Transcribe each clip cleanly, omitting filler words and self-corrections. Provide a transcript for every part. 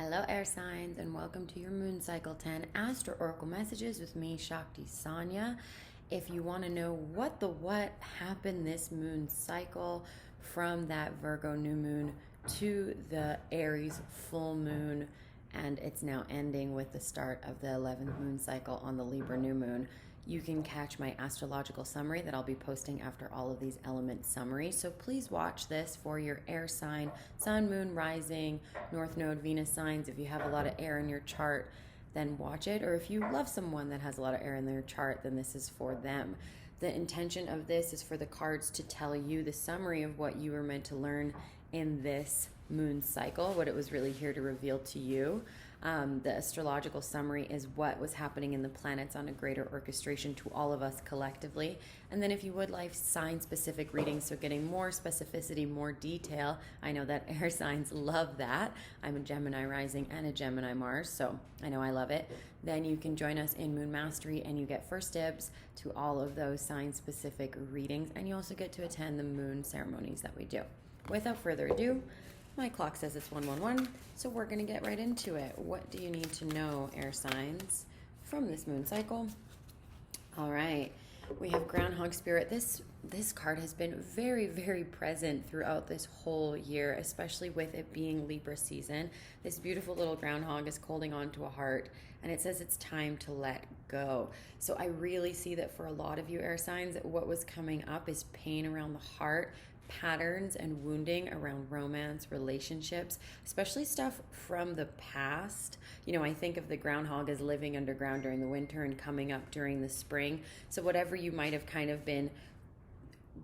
Hello, air signs, and welcome to your Moon Cycle 10 Astro Oracle messages with me, Shakti Sanja. If you want to know what happened this moon cycle from that Virgo new moon to the Aries full moon, and it's now ending with the start of the 11th moon cycle on the Libra new moon, you can catch my astrological summary that I'll be posting after all of these element summaries. So please watch this for your air sign, sun, moon, rising, north node, Venus signs. If you have a lot of air in your chart, then watch it. Or if you love someone that has a lot of air in their chart, then this is for them. The intention of this is for the cards to tell you the summary of what you were meant to learn in this moon cycle, what it was really here to reveal to you. The astrological summary is what was happening in the planets on a greater orchestration to all of us collectively. And then if you would like sign-specific readings, so getting more specificity, more detail, I know that air signs love that. I'm a Gemini rising and a Gemini Mars, so I know I love it. Then you can join us in Moon Mastery and you get first dibs to all of those sign-specific readings, and you also get to attend the moon ceremonies that we do. Without further ado, my clock says it's 111, so we're going to get right into it. What do you need to know, air signs, from this moon cycle? All right, we have Groundhog Spirit. This card has been very, very present throughout this whole year, especially with it being Libra season. This beautiful little groundhog is holding on to a heart, and it says it's time to let go. So I really see that for a lot of you air signs, what was coming up is pain around the heart, patterns and wounding around romance, relationships, especially stuff from the past. You know, I think of the groundhog as living underground during the winter and coming up during the spring. So whatever you might have kind of been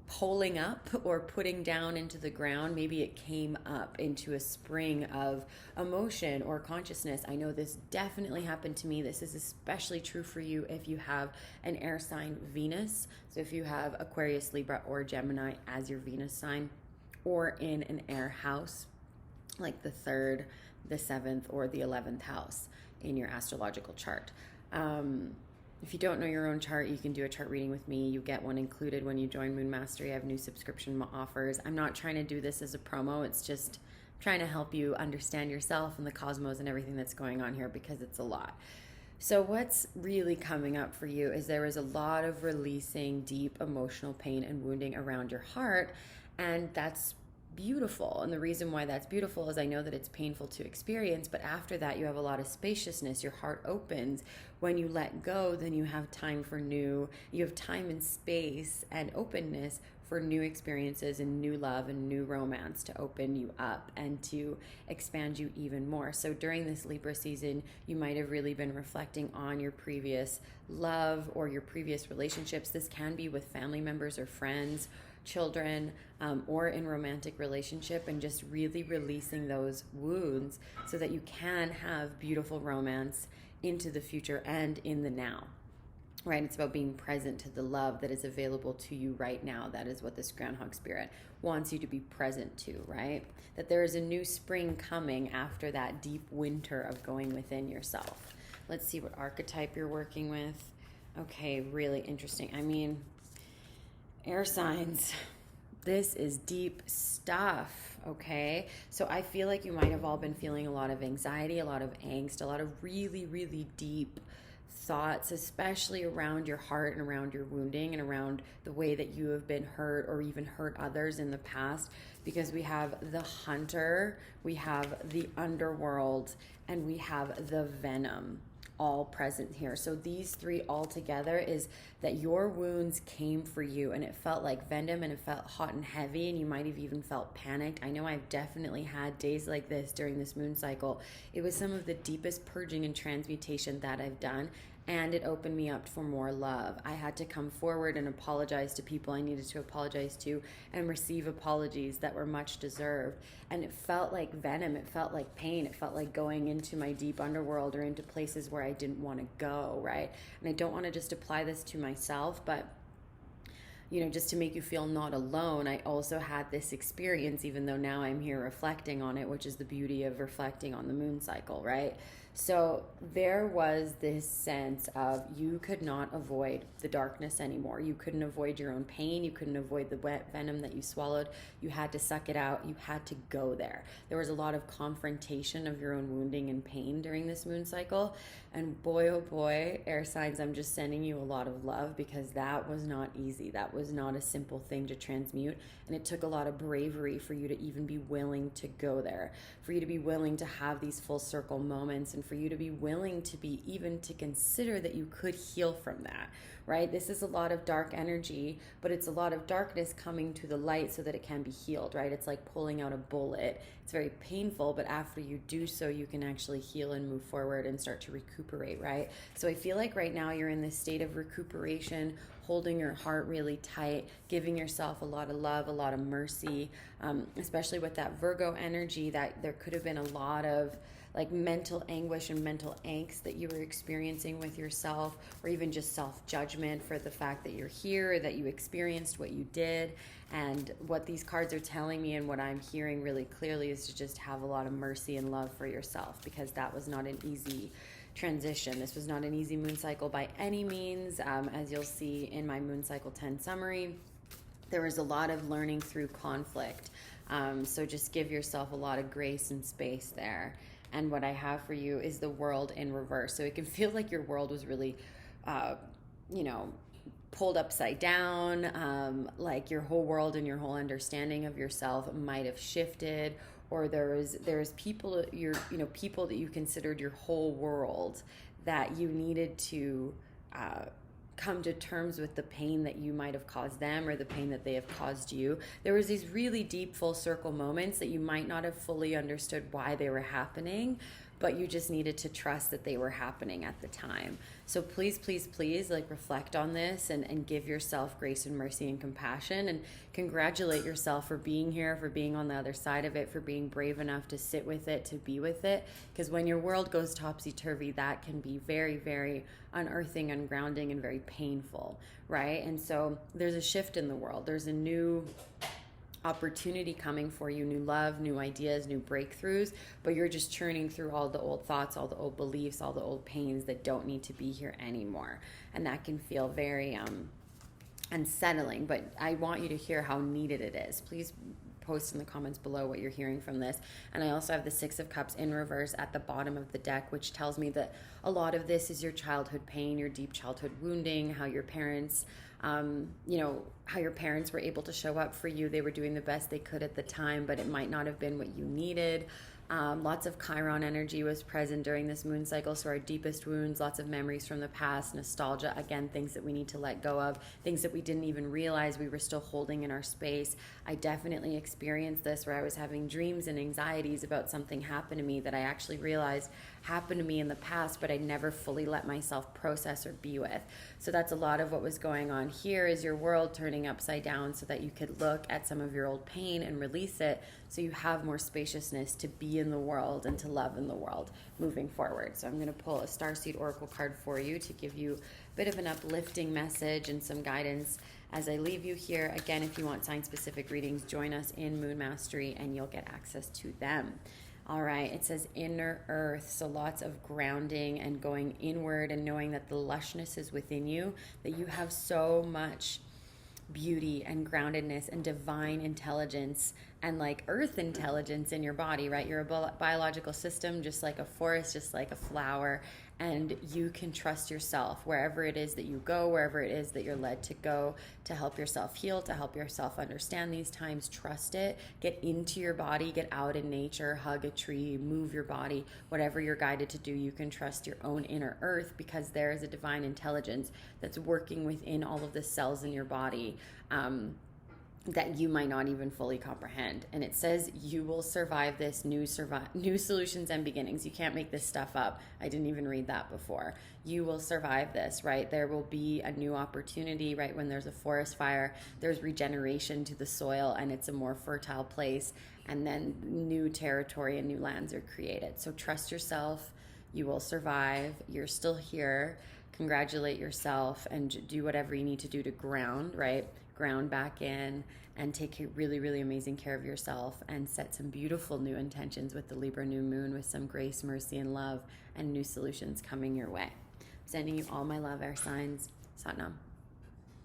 pulling up or putting down into the ground, maybe it came up into a spring of emotion or consciousness. I know this definitely happened to me. This is especially true for you if you have an air sign Venus. So if you have Aquarius, Libra, or Gemini as your Venus sign, or in an air house, like the 3rd, the 7th, or the 11th house in your astrological chart. If you don't know your own chart, you can do a chart reading with me. You get one included when you join Moon Mastery. I have new subscription offers. I'm not trying to do this as a promo. It's just trying to help you understand yourself and the cosmos and everything that's going on here, because it's a lot. So what's really coming up for you is there is a lot of releasing deep emotional pain and wounding around your heart, and that's beautiful. And the reason why that's beautiful is I know that it's painful to experience, but after that you have a lot of spaciousness. Your heart opens. When you let go, then you have time for you have time and space and openness for new experiences and new love and new romance to open you up and to expand you even more. So during this Libra season, you might have really been reflecting on your previous love or your previous relationships. This can be with family members or friends, children, or in romantic relationship, and just really releasing those wounds so that you can have beautiful romance into the future and in the now. Right? It's about being present to the love that is available to you right now. That is what this groundhog spirit wants you to be present to, right? That there is a new spring coming after that deep winter of going within yourself. Let's see what archetype you're working with. Okay, really interesting. I mean, air signs, this is deep stuff, okay? So I feel like you might have all been feeling a lot of anxiety, a lot of angst, a lot of really, really deep thoughts, especially around your heart and around your wounding and around the way that you have been hurt or even hurt others in the past, because we have the hunter, we have the underworld, and we have the venom all present here. So these three all together is that your wounds came for you, and it felt like venom, and it felt hot and heavy, and you might have even felt panicked. I know I've definitely had days like this during this moon cycle. It was some of the deepest purging and transmutation that I've done, and it opened me up for more love. I had to come forward and apologize to people I needed to apologize to and receive apologies that were much deserved. And it felt like venom. It felt like pain. It felt like going into my deep underworld or into places where I didn't want to go, right? And I don't want to just apply this to myself, but just to make you feel not alone, I also had this experience, even though now I'm here reflecting on it, which is the beauty of reflecting on the moon cycle, right? So there was this sense of you could not avoid the darkness anymore. You couldn't avoid your own pain. You couldn't avoid the wet venom that you swallowed. You had to suck it out. You had to go there. There was a lot of confrontation of your own wounding and pain during this moon cycle. And boy, oh boy, air signs, I'm just sending you a lot of love, because that was not easy. That was not a simple thing to transmute. And it took a lot of bravery for you to even be willing to go there, for you to be willing to have these full circle moments, and for you to be willing to be even to consider that you could heal from that, right? This is a lot of dark energy, but it's a lot of darkness coming to the light so that it can be healed, right? It's like pulling out a bullet. It's very painful, but after you do so, you can actually heal and move forward and start to recuperate, right? So I feel like right now you're in this state of recuperation, holding your heart really tight, giving yourself a lot of love, a lot of mercy, especially with that Virgo energy, that there could have been a lot of like mental anguish and mental angst that you were experiencing with yourself, or even just self-judgment for the fact that you're here, or that you experienced what you did. And what these cards are telling me, and what I'm hearing really clearly, is to just have a lot of mercy and love for yourself, because that was not an easy transition. This was not an easy moon cycle by any means. As you'll see in my moon cycle 10 summary, there was a lot of learning through conflict. So just give yourself a lot of grace and space there. And what I have for you is the world in reverse. So it can feel like your world was really, pulled upside down, like your whole world and your whole understanding of yourself might have shifted, or there's people people that you considered your whole world, that you needed to come to terms with the pain that you might have caused them, or the pain that they have caused you. There was these really deep full circle moments that you might not have fully understood why they were happening, but you just needed to trust that they were happening at the time. So please, please, please, like, reflect on this and give yourself grace and mercy and compassion, and congratulate yourself for being here, for being on the other side of it, for being brave enough to sit with it, to be with it. Because when your world goes topsy-turvy, that can be very, very unearthing, ungrounding, and very painful, right? And so there's a shift in the world. There's a new opportunity coming for you, new love, new ideas, new breakthroughs, but you're just churning through all the old thoughts, all the old beliefs, all the old pains that don't need to be here anymore. And that can feel very unsettling, but I want you to hear how needed it is. Please post in the comments below what you're hearing from this. And I also have the Six of Cups in reverse at the bottom of the deck, which tells me that a lot of this is your childhood pain, your deep childhood wounding, how your parents how your parents were able to show up for you. They were doing the best they could at the time, but it might not have been what you needed. Lots of Chiron energy was present during this moon cycle, so our deepest wounds, lots of memories from the past, nostalgia, again, things that we need to let go of, things that we didn't even realize we were still holding in our space. I definitely experienced this, where I was having dreams and anxieties about something happened to me that I actually realized happened to me in the past, but I never fully let myself process or be with. So that's a lot of what was going on here, is your world turning upside down so that you could look at some of your old pain and release it, so you have more spaciousness to be in the world and to love in the world moving forward. So I'm going to pull a Starseed Oracle card for you to give you a bit of an uplifting message and some guidance as I leave you here. Again, if you want sign-specific readings, join us in Moon Mastery and you'll get access to them. All right, it says inner earth, so lots of grounding and going inward and knowing that the lushness is within you, that you have so much beauty and groundedness and divine intelligence and like earth intelligence in your body, right? You're a biological system, just like a forest, just like a flower, and you can trust yourself wherever it is that you go, wherever it is that you're led to go, to help yourself heal, to help yourself understand these times. Trust it. Get into your body, get out in nature, hug a tree, move your body, whatever you're guided to do. You can trust your own inner earth, because there is a divine intelligence that's working within all of the cells in your body that you might not even fully comprehend. And it says you will survive this, new solutions and beginnings. You can't make this stuff up. I didn't even read that before. You will survive this, right? There will be a new opportunity, right? When there's a forest fire, there's regeneration to the soil and it's a more fertile place, and then new territory and new lands are created. So trust yourself. You will survive. You're still here. Congratulate yourself and do whatever you need to do to ground, right? ground back in, and take really, really amazing care of yourself, and set some beautiful new intentions with the Libra new moon, with some grace, mercy, and love, and new solutions coming your way. Sending you all my love, air signs. Satnam.